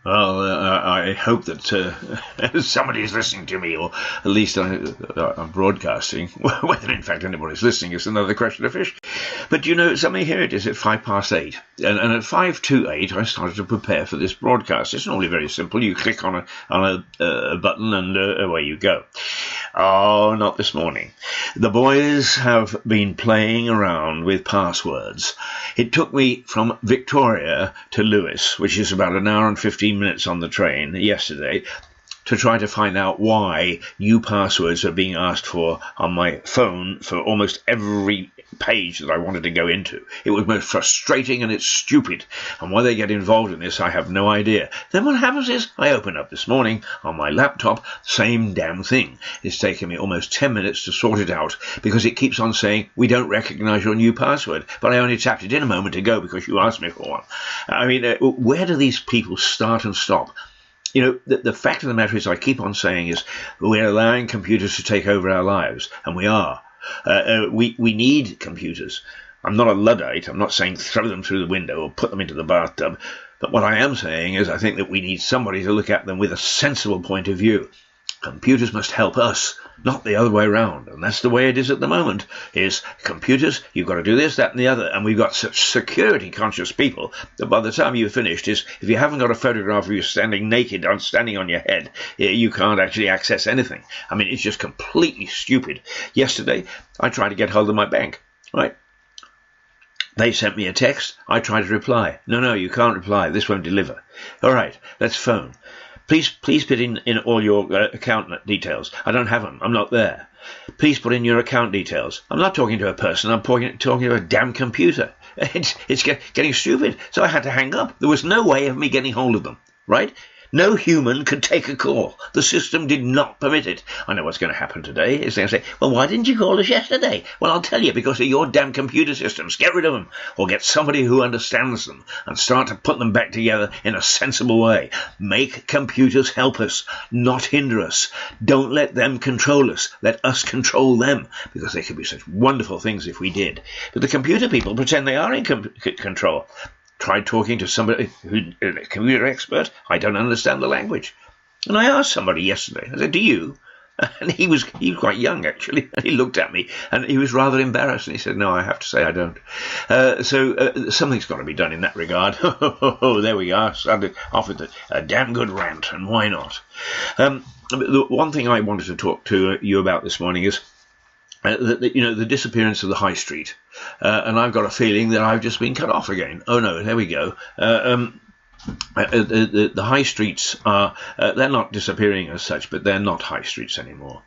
Well, I hope that somebody's listening to me, or at least I'm broadcasting. Whether, in fact, anybody's listening is another question of fish. But, something, here it is at 8:05. And at 8:55, I started to prepare for this broadcast. It's normally very simple. You click on a button and away you go. Oh, not this morning. The boys have been playing around with passwords. It took me from Victoria to Lewis, which is about an hour and 15 minutes on the train yesterday, to try to find out why new passwords are being asked for on my phone for almost every page that I wanted to go into. It was most frustrating and it's stupid. And why they get involved in this, I have no idea. Then what happens is I open up this morning on my laptop, same damn thing. It's taken me almost 10 minutes to sort it out because it keeps on saying, we don't recognize your new password. But I only tapped it in a moment ago because you asked me for one. I mean, where do these people start and stop? The fact of the matter is I keep on saying is we're allowing computers to take over our lives, and we are. We need computers. I'm not a Luddite. I'm not saying throw them through the window or put them into the bathtub. But what I am saying is I think that we need somebody to look at them with a sensible point of view. Computers must help us, not the other way around. And that's the way it is at the moment, is computers, you've got to do this, that, and the other. And we've got such security-conscious people that by the time you've finished, if you haven't got a photograph of you standing naked or standing on your head, you can't actually access anything. I mean, it's just completely stupid. Yesterday, I tried to get hold of my bank, right? They sent me a text. I tried to reply. No, you can't reply. This won't deliver. All right, let's phone. Please put in all your account details. I don't have them. I'm not there. Please put in your account details. I'm not talking to a person. I'm talking to a damn computer. It's getting stupid. So I had to hang up. There was no way of me getting hold of them, right? No human could take a call. The system did not permit it. I know what's going to happen today is they're going to say, well, why didn't you call us yesterday? Well, I'll tell you, because of your damn computer systems. Get rid of them, or get somebody who understands them and start to put them back together in a sensible way. Make computers help us, not hinder us. Don't let them control us. Let us control them, because they could be such wonderful things if we did. But the computer people pretend they are in control. Tried talking to somebody a computer expert. I don't understand the language. And I asked somebody yesterday, I said, do you? And he was quite young, actually. And he looked at me and he was rather embarrassed. And he said, no, I have to say I don't. So something's got to be done in that regard. Oh, there we are. Started off with a damn good rant, and why not? The one thing I wanted to talk to you about this morning is the disappearance of the high street. And I've got a feeling that I've just been cut off again. Oh, no, there we go. The high streets are, they're not disappearing as such, but they're not high streets anymore.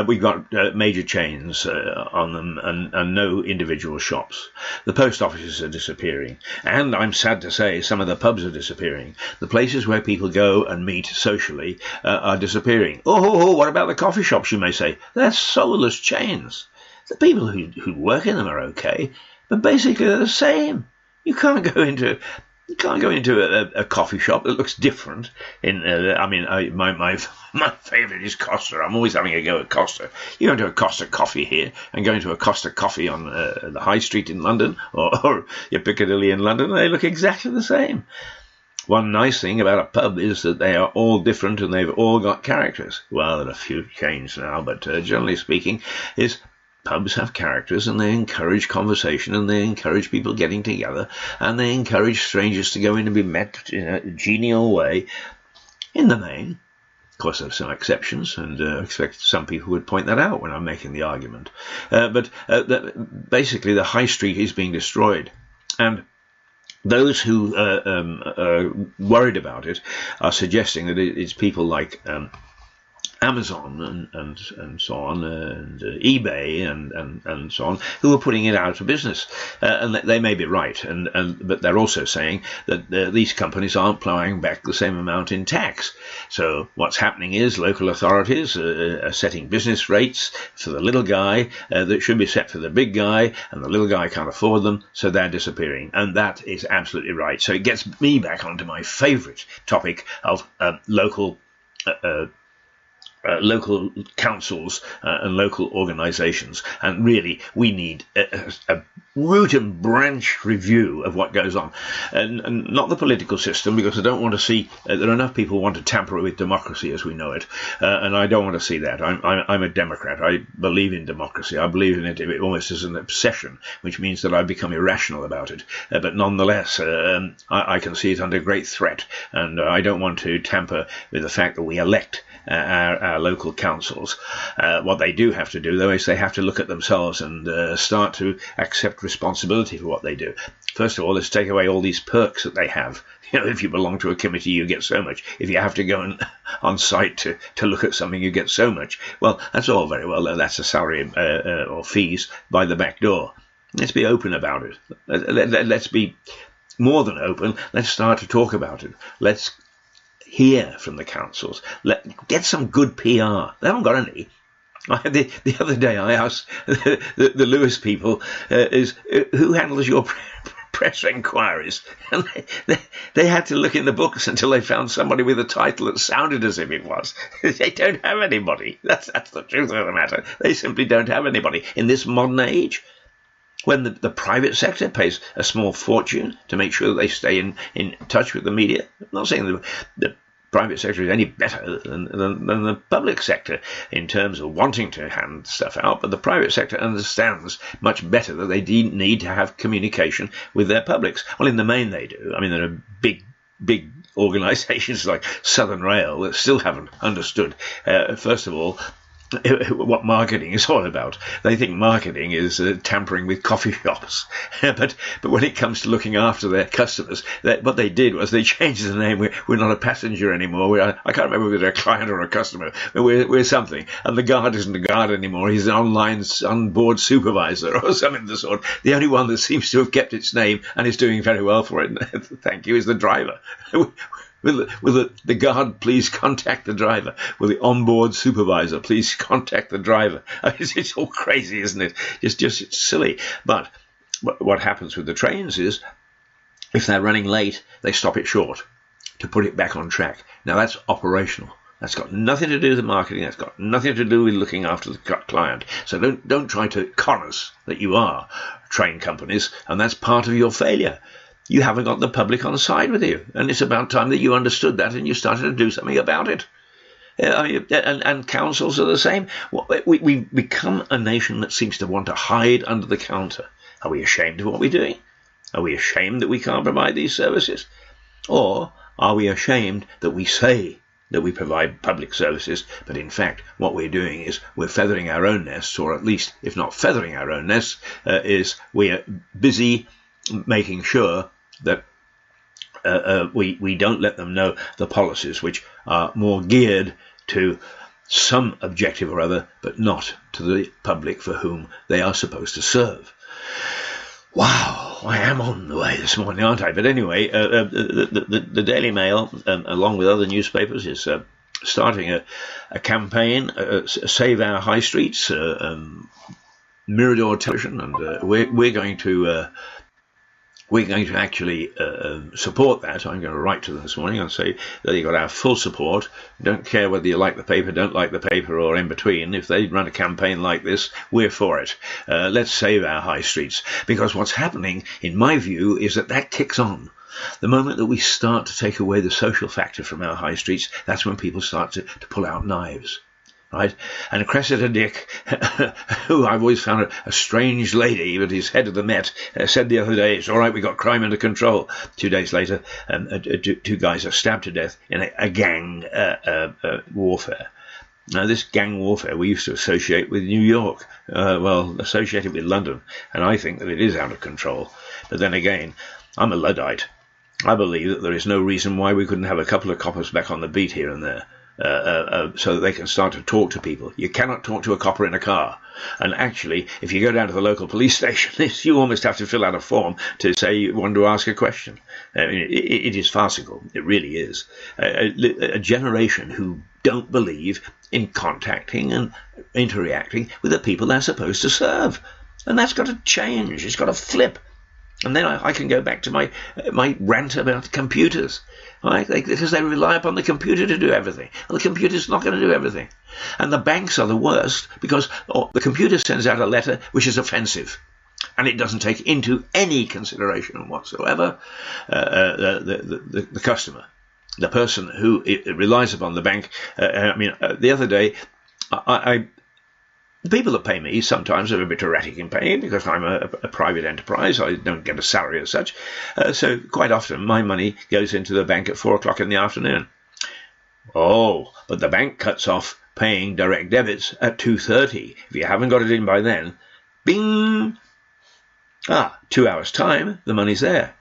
We've got major chains on them and no individual shops. The post offices are disappearing. And I'm sad to say some of the pubs are disappearing. The places where people go and meet socially are disappearing. Oh, what about the coffee shops, you may say? They're soulless chains. The people who work in them are okay, but basically they're the same. You can't go into a coffee shop that looks different. My favourite is Costa. I'm always having a go at Costa. You go into a Costa Coffee here and go into a Costa Coffee on the High Street in London or your Piccadilly in London, and they look exactly the same. One nice thing about a pub is that they are all different and they've all got characters. Well, there are a few changed now, but generally speaking, pubs have characters, and they encourage conversation, and they encourage people getting together, and they encourage strangers to go in and be met in a genial way. In the main, of course, there are some exceptions, and I expect some people would point that out when I'm making the argument. But basically, the high street is being destroyed, and those who are worried about it are suggesting that it's people like Amazon and so on, and eBay and so on, who are putting it out of business, and they may be right, but they're also saying that these companies aren't plowing back the same amount in tax. So what's happening is local authorities are setting business rates for the little guy that should be set for the big guy, and the little guy can't afford them, so they're disappearing, and that is absolutely right. So it gets me back onto my favourite topic of local councils and local organisations, and really we need a root and branch review of what goes on, and not the political system, because I don't want to see there are enough people who want to tamper with democracy as we know it, and I don't want to see that. I'm a Democrat. I believe in democracy. I believe in it almost as an obsession, which means that I've become irrational about it. But nonetheless, I can see it under great threat, and I don't want to tamper with the fact that we elect our local councils. What they do have to do, though, is they have to look at themselves and start to accept responsibility for what they do. First of all, let's take away all these perks that they have. You know, if you belong to a committee, you get so much. If you have to go on site to look at something, you get so much. Well, that's all very well. That's a salary or fees by the back door. Let's be open about it. Let's be more than open. Let's start to talk about it. Let's hear from the councils. Get some good PR. They haven't got any. The other day I asked the Lewis people, who handles your press inquiries? And they had to look in the books until they found somebody with a title that sounded as if it was. They don't have anybody. That's the truth of the matter. They simply don't have anybody. In this modern age, when the private sector pays a small fortune to make sure that they stay in touch with the media. I'm not saying the private sector is any better than the public sector in terms of wanting to hand stuff out, but the private sector understands much better that they need to have communication with their publics. Well, in the main they do. I mean, there are big organisations like Southern Rail that still haven't understood, first of all, what marketing is all about. They think marketing is tampering with coffee shops, but when it comes to looking after their customers, what they did was they changed the name. We're not a passenger anymore. I can't remember whether they're a client or a customer. We're something, and the guard isn't a guard anymore. He's an onboard supervisor or something of the sort. The only one that seems to have kept its name and is doing very well for it, thank you, is the driver. Will the guard please contact the driver? Will the onboard supervisor please contact the driver? I mean, it's all crazy, isn't it? It's silly. But what happens with the trains is, if they're running late, they stop it short to put it back on track. Now, that's operational. That's got nothing to do with the marketing. That's got nothing to do with looking after the client. So don't try to con us that you are train companies, and that's part of your failure. You haven't got the public on side with you, and it's about time that you understood that and you started to do something about it. And councils are the same. We've become a nation that seems to want to hide under the counter. Are we ashamed of what we're doing? Are we ashamed that we can't provide these services? Or are we ashamed that we say that we provide public services, but in fact what we're doing is we're feathering our own nests, or at least, if not feathering our own nests, is we're busy making sure that we don't let them know the policies which are more geared to some objective or other, but not to the public for whom they are supposed to serve. Wow, I am on the way this morning, aren't I? But anyway, the Daily Mail, along with other newspapers, is starting a campaign, Save Our High Streets, Mirador Television, and we're going to actually support that. I'm going to write to them this morning and say that you've got our full support. Don't care whether you like the paper, don't like the paper, or in between. If they run a campaign like this, we're for it. Let's save our high streets. Because what's happening, in my view, is that kicks on. The moment that we start to take away the social factor from our high streets, that's when people start to pull out knives. Right? And Cressida Dick, who I've always found a strange lady, but he's head of the Met, said the other day, it's all right, we got crime under control. 2 days later, two guys are stabbed to death in a gang warfare. Now, this gang warfare we used to associate with New York, associate it with London, and I think that it is out of control. But then again, I'm a Luddite. I believe that there is no reason why we couldn't have a couple of coppers back on the beat here and there. So that they can start to talk to people. You cannot talk to a copper in a car. And actually, if you go down to the local police station, you almost have to fill out a form to say you want to ask a question. It is farcical. It really is. A generation who don't believe in contacting and interacting with the people they're supposed to serve. And that's got to change. It's got to flip. And then I can go back to my rant about computers, right? Because they rely upon the computer to do everything. And the computer's not going to do everything. And the banks are the worst because the computer sends out a letter which is offensive. And it doesn't take into any consideration whatsoever the customer, the person who relies upon the bank. The other day, the people that pay me sometimes are a bit erratic in paying because I'm a private enterprise. I don't get a salary as such. So quite often my money goes into the bank at 4 o'clock in the afternoon. Oh, but the bank cuts off paying direct debits at 2:30. If you haven't got it in by then, bing! 2 hours' time, the money's there.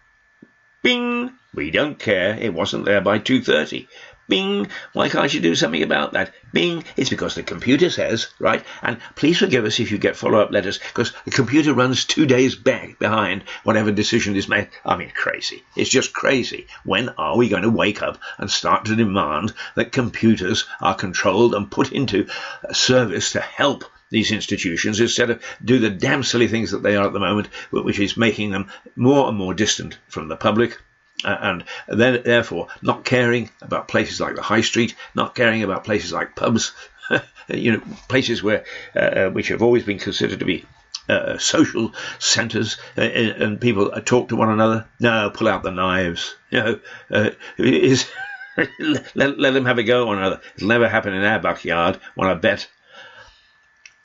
Bing! We don't care. It wasn't there by 2:30. Bing! Why can't you do something about that? Bing! It's because the computer says, right? And please forgive us if you get follow-up letters, because the computer runs 2 days back behind whatever decision is made. I mean, crazy. It's just crazy. When are we going to wake up and start to demand that computers are controlled and put into service to help these institutions instead of do the damn silly things that they are at the moment, which is making them more and more distant from the public? And then, therefore, not caring about places like the high street, not caring about places like pubs, places where which have always been considered to be social centres, and people talk to one another. No, pull out the knives. Let them have a go at one another. It'll never happen in our backyard, want to bet.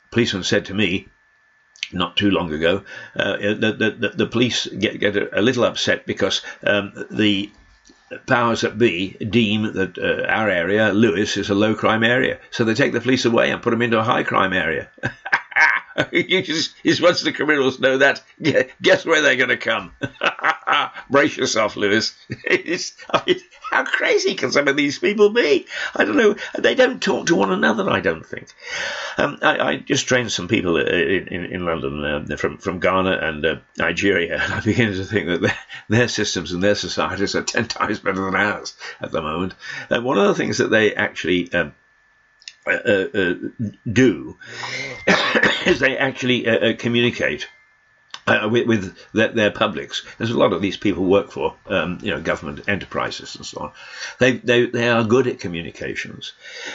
A policeman said to me not too long ago, the police get a little upset because the powers that be deem that our area, Lewis, is a low crime area. So they take the police away and put them into a high crime area. Once the criminals know that, guess where they're going to come? Brace yourself, Lewis. How crazy can some of these people be? I don't know. They don't talk to one another, I don't think. I just trained some people in London from Ghana and Nigeria, and I begin to think that their systems and their societies are 10 times better than ours at the moment. One of the things that they actually do is they actually communicate with their publics. There's a lot of these people work for government enterprises and so on. They are good at communications,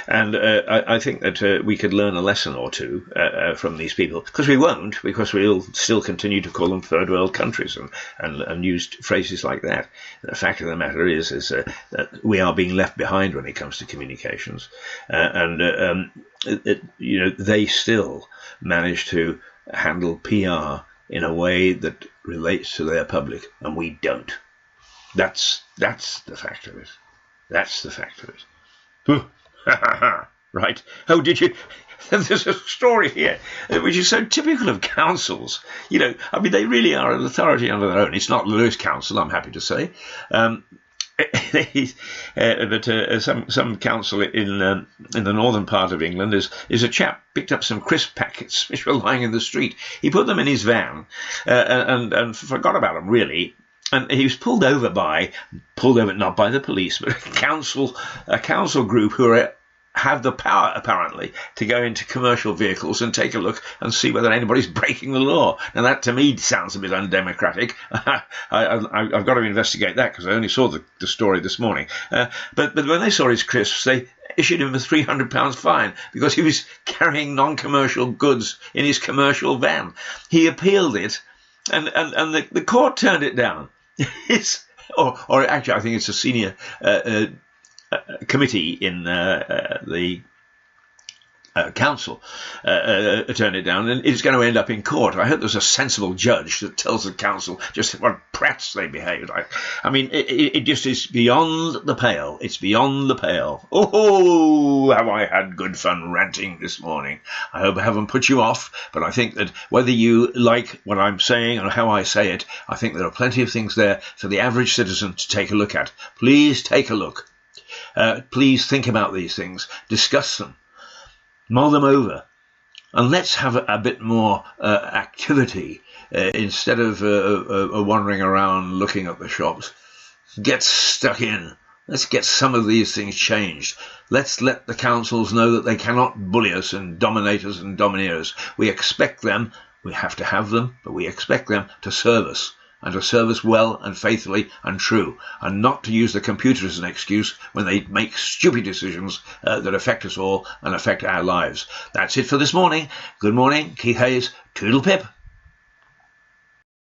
and I think that we could learn a lesson or two from these people, because we won't, because we'll still continue to call them third world countries and use phrases like that. The fact of the matter is that we are being left behind when it comes to communications, they still manage to handle PR in a way that relates to their public, and we don't. That's the fact of it. That's the fact of it. Right? Oh, did you? There's a story here which is so typical of councils. They really are an authority on their own. It's not Lewis Council, I'm happy to say. But some council in the northern part of England is a chap picked up some crisp packets which were lying in the street. He put them in his van and forgot about them, really. And he was pulled over not by the police, but a council group who have the power, apparently, to go into commercial vehicles and take a look and see whether anybody's breaking the law. Now, that to me sounds a bit undemocratic. I've got to investigate that, because I only saw the story this morning. But when they saw his crisps, they issued him a £300 fine because he was carrying non-commercial goods in his commercial van. He appealed it, and the court turned it down. Or actually, I think it's a senior committee in the council turned it down, and it's going to end up in court. I hope there's a sensible judge that tells the council just what brats they behaved like. I mean, it just is beyond the pale. It's beyond the pale. Oh, have I had good fun ranting this morning. I hope I haven't put you off, but I think that whether you like what I'm saying or how I say it, I think there are plenty of things there for the average citizen to take a look at. Please take a look. Please think about these things, discuss them, mull them over, and let's have a bit more activity instead of wandering around looking at the shops. Get stuck in. Let's get some of these things changed. Let's let the councils know that they cannot bully us and dominate us and domineer us. We expect them, we have to have them, but we expect them to serve us, and to serve us well and faithfully and true, and not to use the computer as an excuse when they make stupid decisions that affect us all and affect our lives. That's it for this morning. Good morning, Keith Hayes. Toodle pip.